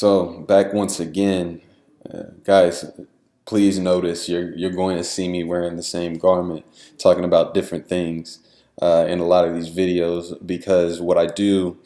So back once again, guys. Please notice you're going to see me wearing the same garment, talking about different things in a lot of these videos because what I do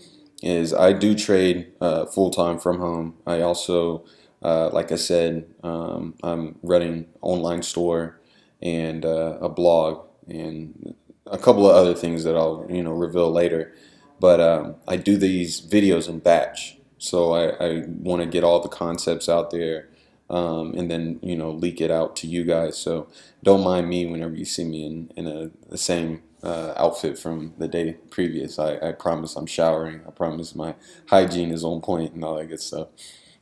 is I do trade full time from home. I also, like I said, I'm running online store and a blog and a couple of other things that I'll reveal later. But I do these videos in batch, so I want to get all the concepts out there and then leak it out to you guys. So don't mind me whenever you see me in the same outfit from the day previous. I promise I'm showering. I promise my hygiene is on point and all that good stuff.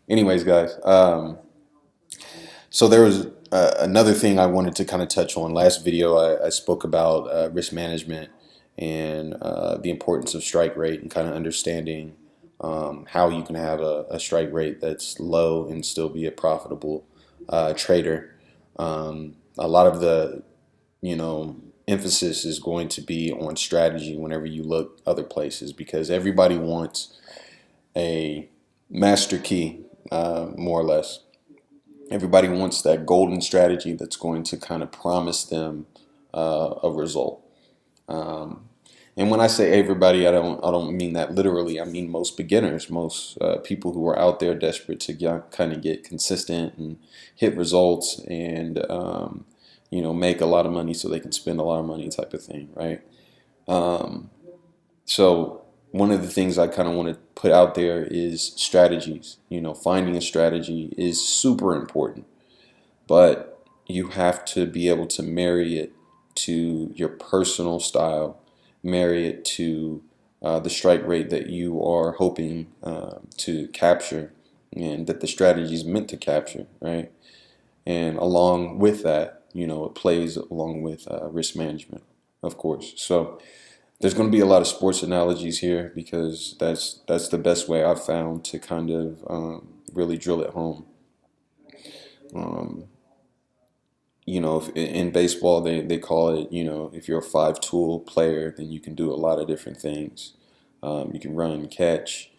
Anyways, guys, so there was another thing I wanted to kind of touch on. Last video, I spoke about risk management and the importance of strike rate and kind of understanding how you can have a strike rate that's low and still be a profitable trader. A lot of the, emphasis is going to be on strategy whenever you look other places because everybody wants a master key, more or less. Everybody wants that golden strategy that's going to kind of promise them a result. Um, and when I say everybody, I don't mean that literally. I mean most beginners, most people who are out there desperate to kind of get consistent and hit results and make a lot of money so they can spend a lot of money, type of thing, right? Um, so one of the things I kind of want to put out there is strategies. Finding a strategy is super important, but you have to be able to marry it to your personal style, marry it to the strike rate that you are hoping to capture and that the strategy is meant to capture, right? And along with that, it plays along with risk management, of course. So there's going to be a lot of sports analogies here because that's the best way I've found to kind of really drill it home. Um, if in baseball they call it, if you're a five tool player, then you can do a lot of different things. You can run, catch,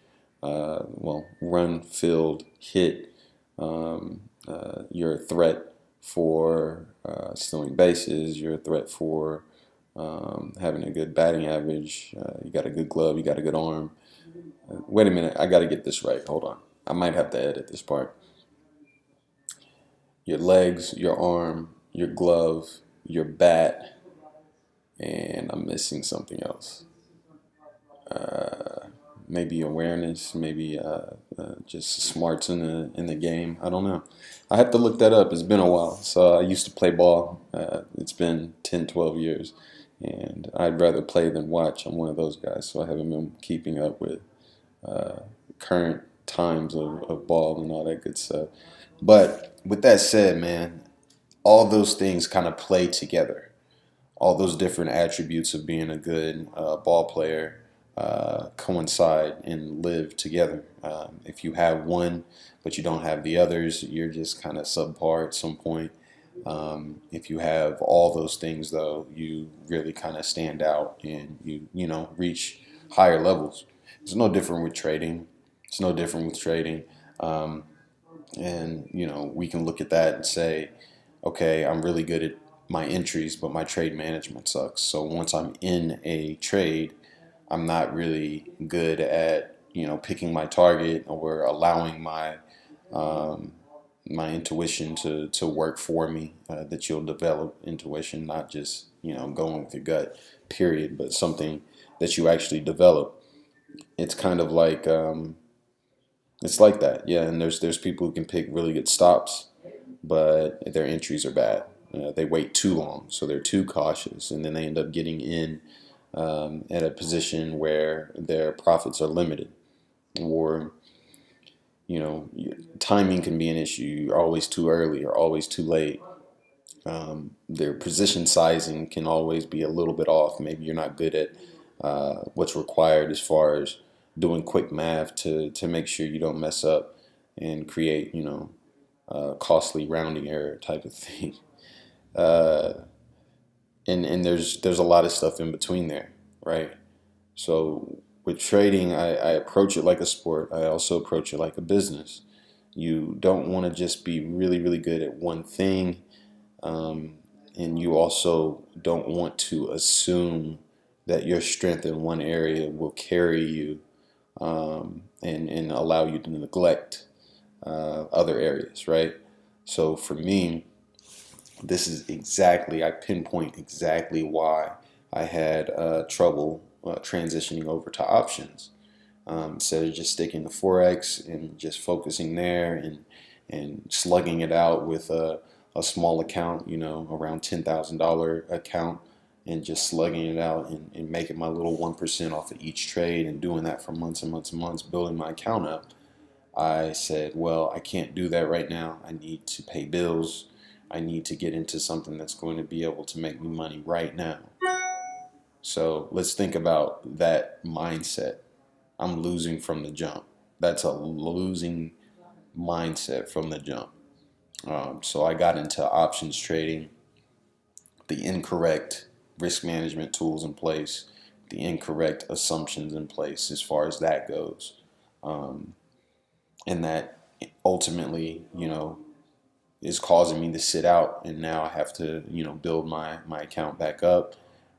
run, field, hit. You're a threat for stealing bases. You're a threat for having a good batting average. You got a good glove. You got a good arm. Wait a minute, I got to get this right. Hold on. I might have to edit this part. Your legs, your arm, your glove, your bat, and I'm missing something else. Uh, Maybe awareness, maybe just smarts in the game. I don't know. I have to look that up. It's been a while. So I used to play ball. It's been 10, 12 years, and I'd rather play than watch. I'm one of those guys, so I haven't been keeping up with uh, current times of ball and all that good stuff. But with that said, man, all those things kind of play together. All those different attributes of being a good ball player coincide and live together. If you have one, but you don't have the others, you're just kind of subpar at some point. If you have all those things, though, you really kind of stand out and you reach higher levels. It's no different with trading. It's no different with trading. Um, and we can look at that and say, okay, I'm really good at my entries, but my trade management sucks. So once I'm in a trade, I'm not really good at picking my target or allowing um, my intuition to work for me. That you'll develop intuition, not just going with your gut, period, but something that you actually develop. It's kind of like it's like that, yeah. And there's people who can pick really good stops, but their entries are bad. They wait too long, so they're too cautious, and then they end up getting in at a position where their profits are limited, or timing can be an issue. You're always too early or always too late. Their position sizing can always be a little bit off. Maybe you're not good at what's required as far as doing quick math to make sure you don't mess up and create costly rounding error type of thing. Uh, and there's a lot of stuff in between there, right? So with trading, I approach it like a sport. I also approach it like a business. You don't want to just be really, really good at one thing. Um, and you also don't want to assume that your strength in one area will carry you, and allow you to neglect other areas, right? So for me, this is exactly, I pinpoint exactly why I had trouble transitioning over to options. Instead of just sticking to Forex and just focusing there and slugging it out with a small account, around $10,000 account, and just slugging it out and making my little 1% off of each trade and doing that for months and months and months, building my account up. I said, well, I can't do that right now. I need to pay bills. I need to get into something that's going to be able to make me money right now. So let's think about that mindset. I'm losing from the jump. That's a losing mindset from the jump. So I got into options trading, the incorrect risk management tools in place, the incorrect assumptions in place as far as that goes. Um, and that ultimately, is causing me to sit out, and now I have to, build my account back up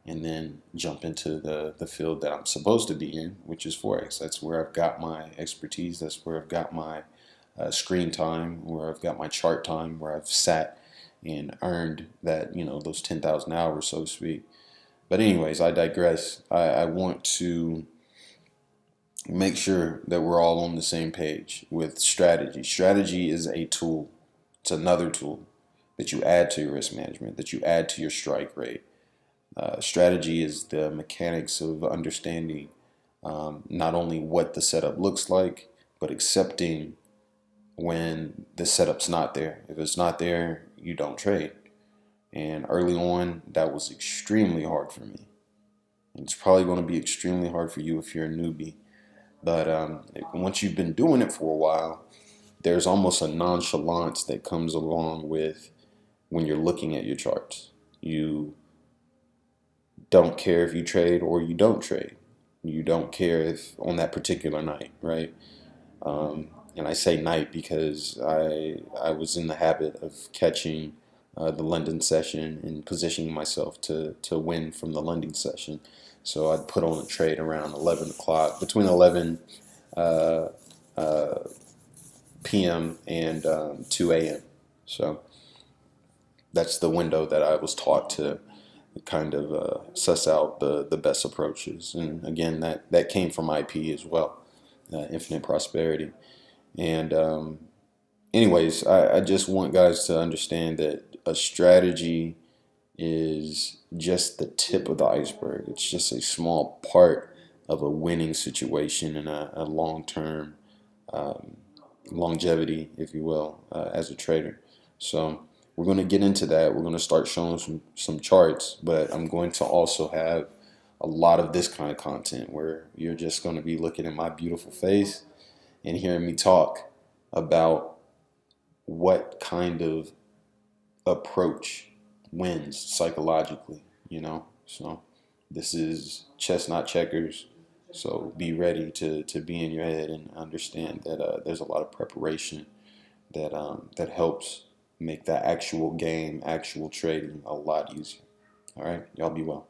and then jump into the field that I'm supposed to be in, which is Forex. That's where I've got my expertise. That's where I've got my screen time, where I've got my chart time, where I've sat and earned that, those 10,000 hours, so to speak. But anyways, I digress. I want to make sure that we're all on the same page with strategy. Strategy is a tool. It's another tool that you add to your risk management, that you add to your strike rate. Strategy is the mechanics of understanding not only what the setup looks like, but accepting when the setup's not there. If it's not there, you don't trade. And early on, that was extremely hard for me. And it's probably going to be extremely hard for you if you're a newbie. But once you've been doing it for a while, there's almost a nonchalance that comes along with when you're looking at your charts. You don't care if you trade or you don't trade. You don't care if on that particular night, right? And I say night because I was in the habit of catching the London session and positioning myself to win from the London session. So I'd put on a trade around 11 o'clock, between 11 uh, uh, p.m. and 2 a.m. So that's the window that I was taught to kind of suss out the best approaches. And again, that came from IP as well, Infinite Prosperity. And anyways, I just want guys to understand that a strategy is just the tip of the iceberg. It's just a small part of a winning situation and a long-term um, longevity, if you will, as a trader. So we're going to get into that. We're going to start showing some charts, but I'm going to also have a lot of this kind of content where you're just going to be looking at my beautiful face and hearing me talk about what kind of approach wins psychologically. So this is chess, not checkers. So be ready to be in your head and understand that there's a lot of preparation that helps make that actual game, actual trading a lot easier. All right, y'all be well.